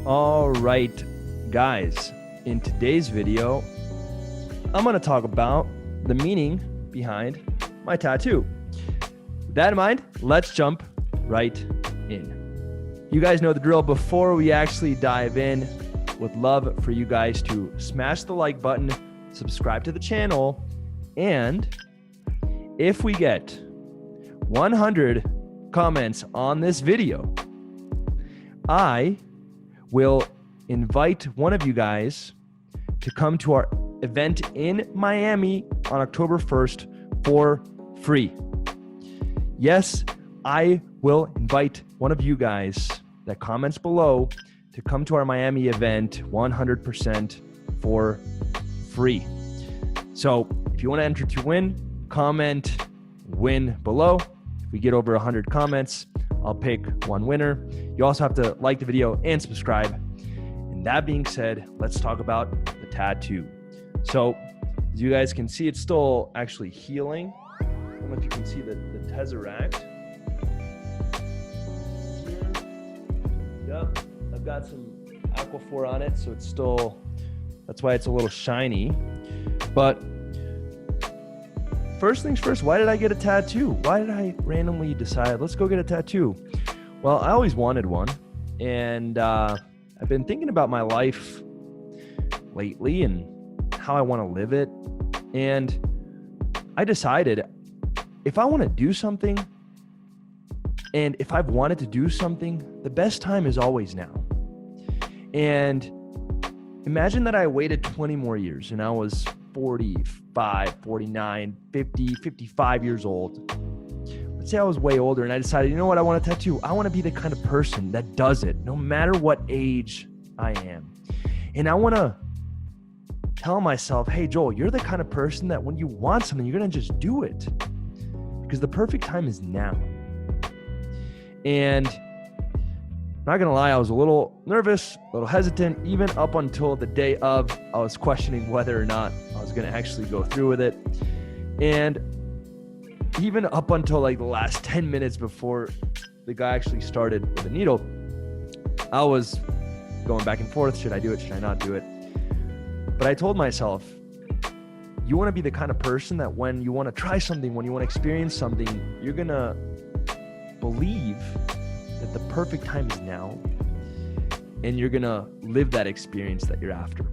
All right, guys, in today's video, I'm going to talk about the meaning behind my tattoo. With that in mind, let's jump right in. You guys know the drill. Before we actually dive in, would love for you guys to smash the like button, subscribe to the channel, and if we get 100 comments on this video, I will invite one of you guys to come to our event in Miami on October 1st for free. Yes, I will invite one of you guys that comments below to come to our Miami event 100% for free. So if you want to enter to win, comment win below. If we get over 100 comments, I'll pick one winner. You also have to like the video and subscribe. And that being said, let's talk about the tattoo. So as you guys can see, it's still actually healing. I don't know if you can see the tesseract. Yep, I've got some aquaphor on it, so it's still, that's why it's a little shiny. But first things first, why did I get a tattoo? Why did I randomly decide, let's go get a tattoo? Well, I always wanted one, and I've been thinking about my life lately and how I want to live it. And I decided if I want to do something, and if I've wanted to do something, the best time is always now. And imagine that I waited 20 more years and I was 45, 49, 50, 55 years old. Let's say I was way older and I decided, you know what, I want a tattoo. I want to be the kind of person that does it no matter what age I am. And I want to tell myself, hey, Joel, you're the kind of person that when you want something, you're going to just do it because the perfect time is now. And not going to lie, I was a little nervous, a little hesitant, even up until the day of. I was questioning whether or not I was going to actually go through with it. And even up until like the last 10 minutes before the guy actually started with the needle, I was going back and forth. Should I do it? Should I not do it? But I told myself, you want to be the kind of person that when you want to try something, when you want to experience something, you're going to believe that the perfect time is now, and you're gonna live that experience that you're after.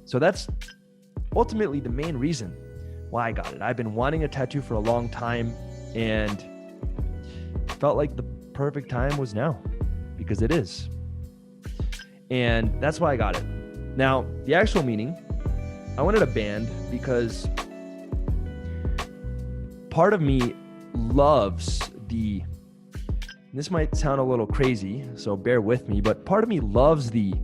So that's ultimately the main reason why I got it. I've been wanting a tattoo for a long time, and felt like the perfect time was now, because it is. And that's why I got it. Now, the actual meaning, I wanted a band because part of me loves the, this might sound a little crazy, so bear with me, but part of me loves the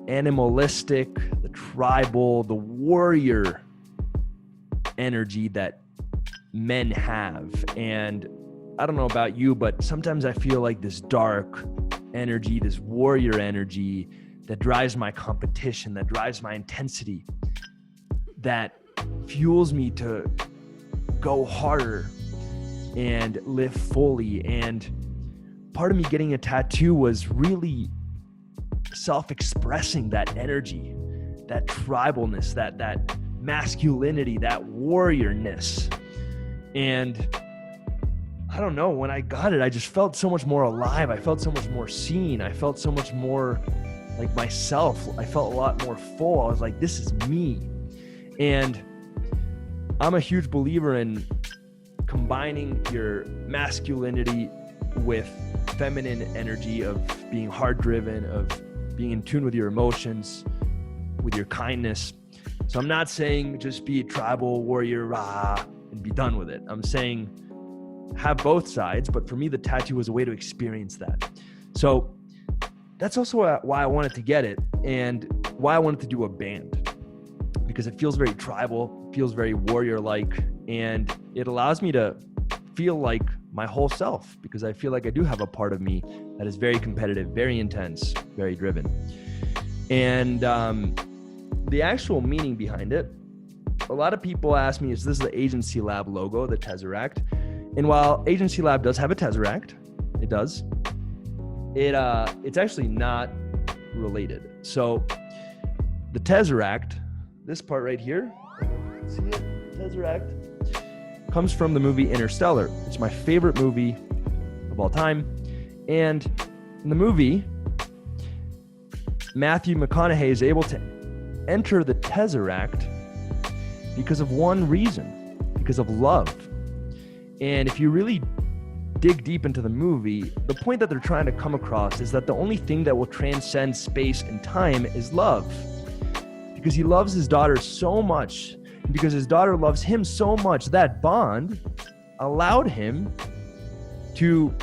animalistic, the tribal, the warrior energy that men have. And I don't know about you, but sometimes I feel like this dark energy, this warrior energy that drives my competition, that drives my intensity, that fuels me to go harder and live fully. And part of me getting a tattoo was really self-expressing that energy, that tribalness, that masculinity, that warriorness. And I don't know, when I got it, I just felt so much more alive. I felt so much more seen. I felt so much more like myself. I felt a lot more full. I was like, this is me. And I'm a huge believer in combining your masculinity with feminine energy, of being hard driven, of being in tune with your emotions, with your kindness. So I'm not saying just be a tribal warrior, rah, and be done with it. I'm saying have both sides, but for me, the tattoo was a way to experience that. So that's also why I wanted to get it, and why I wanted to do a band, because it feels very tribal, feels very warrior-like, and it allows me to feel like my whole self, because I feel like I do have a part of me that is very competitive, very intense, very driven. And the actual meaning behind it, a lot of people ask me, is this the Agency Lab logo, the tesseract? And while Agency Lab does have a tesseract, it does, it's actually not related. So the Tesseract, this part right here, see it? Tesseract comes from the movie Interstellar. It's my favorite movie of all time. And in the movie, Matthew McConaughey is able to enter the Tesseract because of one reason, because of love. And if you really dig deep into the movie, the point that they're trying to come across is that the only thing that will transcend space and time is love. Because he loves his daughter so much, and because his daughter loves him so much, that bond allowed him to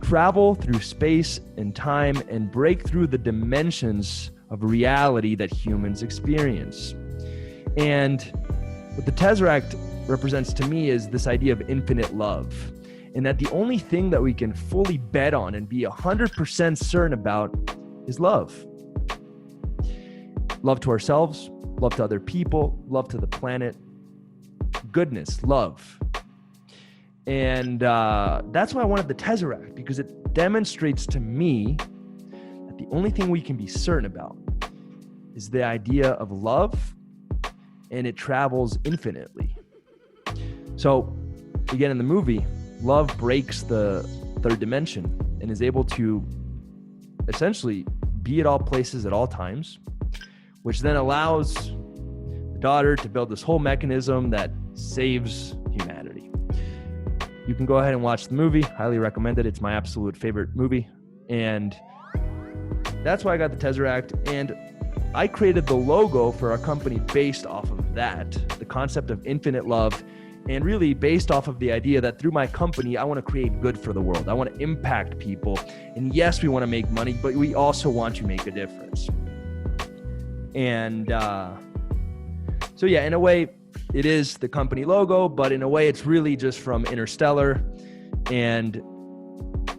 travel through space and time and break through the dimensions of reality that humans experience. And what the Tesseract represents to me is this idea of infinite love, and that the only thing that we can fully bet on and be 100% certain about is love. Love to ourselves, love to other people, love to the planet, goodness, love. And that's why I wanted the Tesseract, because it demonstrates to me that the only thing we can be certain about is the idea of love, and it travels infinitely. So again, in the movie, love breaks the third dimension and is able to essentially be at all places at all times, which then allows the daughter to build this whole mechanism that saves humanity. You can go ahead and watch the movie. Highly recommend it. It's my absolute favorite movie. And that's why I got the Tesseract. And I created the logo for our company based off of that, the concept of infinite love, and really based off of the idea that through my company, I want to create good for the world. I want to impact people. And yes, we want to make money, but we also want to make a difference. And so yeah, in a way, it is the company logo, but in a way, it's really just from Interstellar, and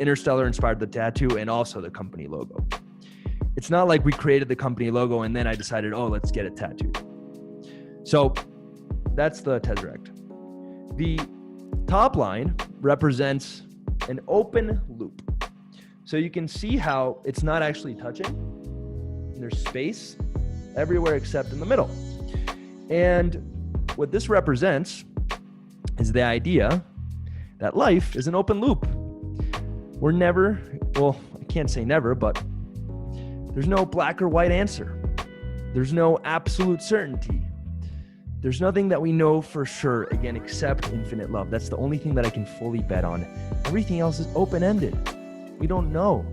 Interstellar inspired the tattoo and also the company logo. It's not like we created the company logo and then I decided, oh, let's get it tattooed. So that's the Tesseract. The top line represents an open loop. So you can see how it's not actually touching. There's space everywhere except in the middle. And what this represents is the idea that life is an open loop. We're never, well, I can't say never, but there's no black or white answer. There's no absolute certainty. There's nothing that we know for sure, again, except infinite love. That's the only thing that I can fully bet on. Everything else is open-ended. We don't know.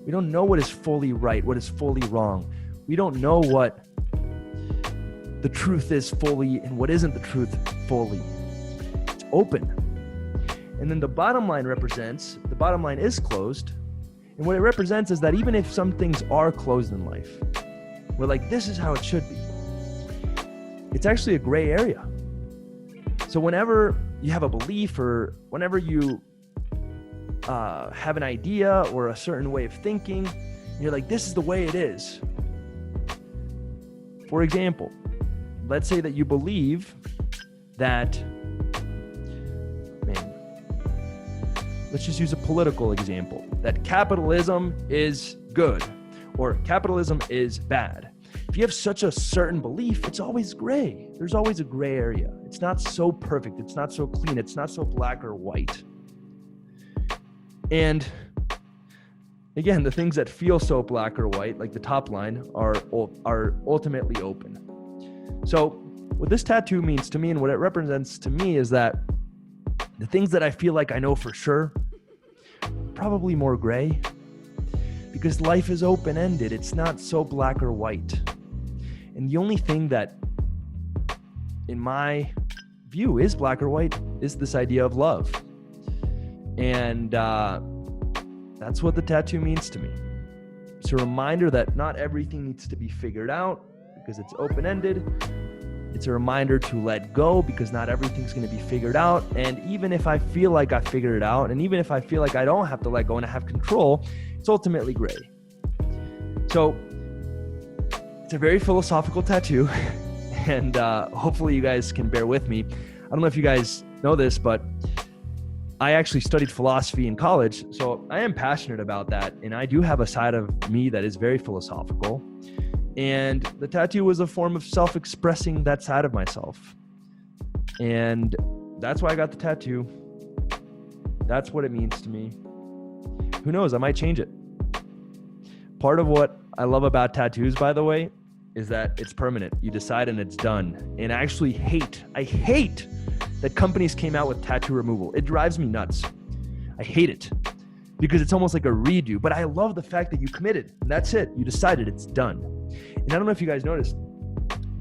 We don't know what is fully right, what is fully wrong. We don't know what the truth is fully and what isn't the truth fully. It's open. And then the bottom line represents, the bottom line is closed. And what it represents is that even if some things are closed in life, we're like, this is how it should be. It's actually a gray area. So whenever you have a belief or whenever you have an idea or a certain way of thinking, you're like, this is the way it is. For example, let's say that you believe that, let's just use a political example, that capitalism is good or capitalism is bad. If you have such a certain belief, it's always gray. There's always a gray area. It's not so perfect. It's not so clean. It's not so black or white. And again, the things that feel so black or white, like the top line, are ultimately open. So what this tattoo means to me and what it represents to me is that the things that I feel like I know for sure, probably more gray, because life is open-ended. It's not so black or white. And the only thing that, in my view, is black or white is this idea of love. And that's what the tattoo means to me. It's a reminder that not everything needs to be figured out because it's open-ended. It's a reminder to let go because not everything's going to be figured out. And even if I feel like I figured it out, and even if I feel like I don't have to let go and I have control, it's ultimately gray. So it's a very philosophical tattoo, and hopefully you guys can bear with me. I don't know if you guys know this, but I actually studied philosophy in college, so I am passionate about that. And I do have a side of me that is very philosophical. And the tattoo was a form of self-expressing that side of myself. And that's why I got the tattoo. That's what it means to me. Who knows? I might change it. Part of what I love about tattoos, by the way, is that it's permanent. You decide and it's done. And I actually hate that companies came out with tattoo removal. It drives me nuts. I hate it because it's almost like a redo. But I love the fact that you committed. And that's it. You decided, it's done. And I don't know if you guys noticed,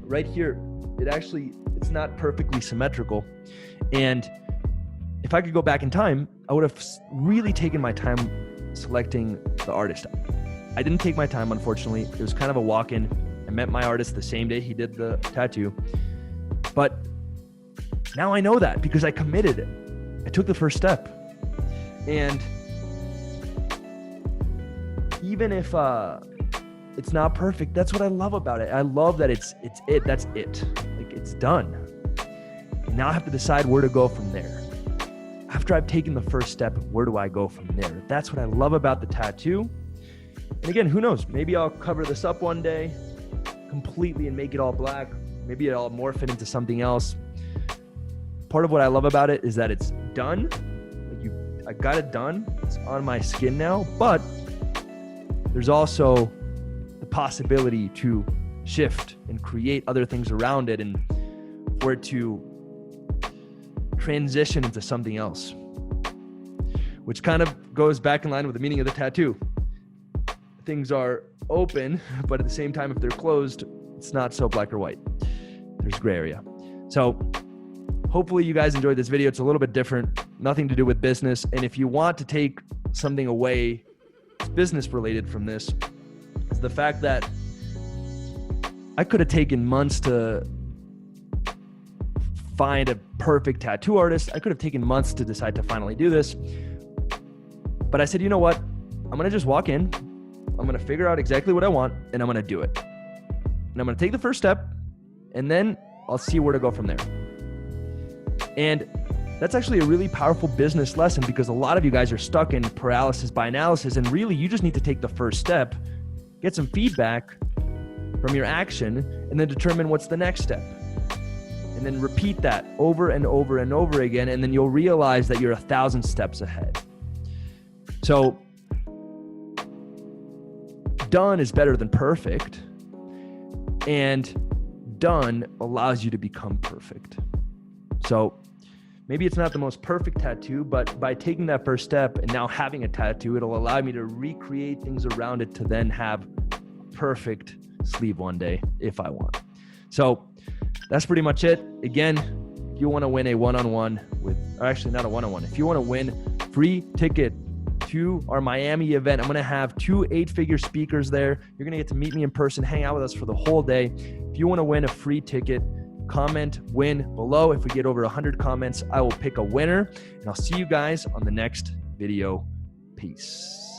right here, it's not perfectly symmetrical. And if I could go back in time, I would have really taken my time selecting the artist. I didn't take my time, unfortunately. It was kind of a walk-in. I met my artist the same day he did the tattoo. But now I know that because I committed. I took the first step. And even if it's not perfect, that's what I love about it. I love that that's it. Like, it's done. And now I have to decide where to go from there. After I've taken the first step, where do I go from there? That's what I love about the tattoo. And again, who knows? Maybe I'll cover this up one day completely and make it all black. Maybe I'll morph it into something else. Part of what I love about it is that it's done. I got it done. It's on my skin now, but there's also the possibility to shift and create other things around it and for it to transition into something else, which kind of goes back in line with the meaning of the tattoo. Things are open, but at the same time, if they're closed, it's not so black or white. There's gray area. So hopefully you guys enjoyed this video. It's a little bit different, nothing to do with business. And if you want to take something away business related from this, is the fact that I could have taken months to find a perfect tattoo artist. I could have taken months to decide to finally do this. But I said, you know what? I'm going to just walk in. I'm going to figure out exactly what I want and I'm going to do it. And I'm going to take the first step and then I'll see where to go from there. And that's actually a really powerful business lesson because a lot of you guys are stuck in paralysis by analysis. And really, you just need to take the first step, get some feedback from your action, and then determine what's the next step. And then repeat that over and over and over again. And then you'll realize that you're 1,000 steps ahead. So done is better than perfect. And done allows you to become perfect. So maybe it's not the most perfect tattoo, but by taking that first step and now having a tattoo, it'll allow me to recreate things around it to then have a perfect sleeve one day if I want. So that's pretty much it. Again, if you want to win a one-on-one with, or actually not a one-on-one, if you want to win free ticket to our Miami event, I'm going to have 2 8-figure speakers there. You're going to get to meet me in person, hang out with us for the whole day. If you want to win a free ticket, comment win below. If we get over 100 comments, I will pick a winner, and I'll see you guys on the next video. Peace.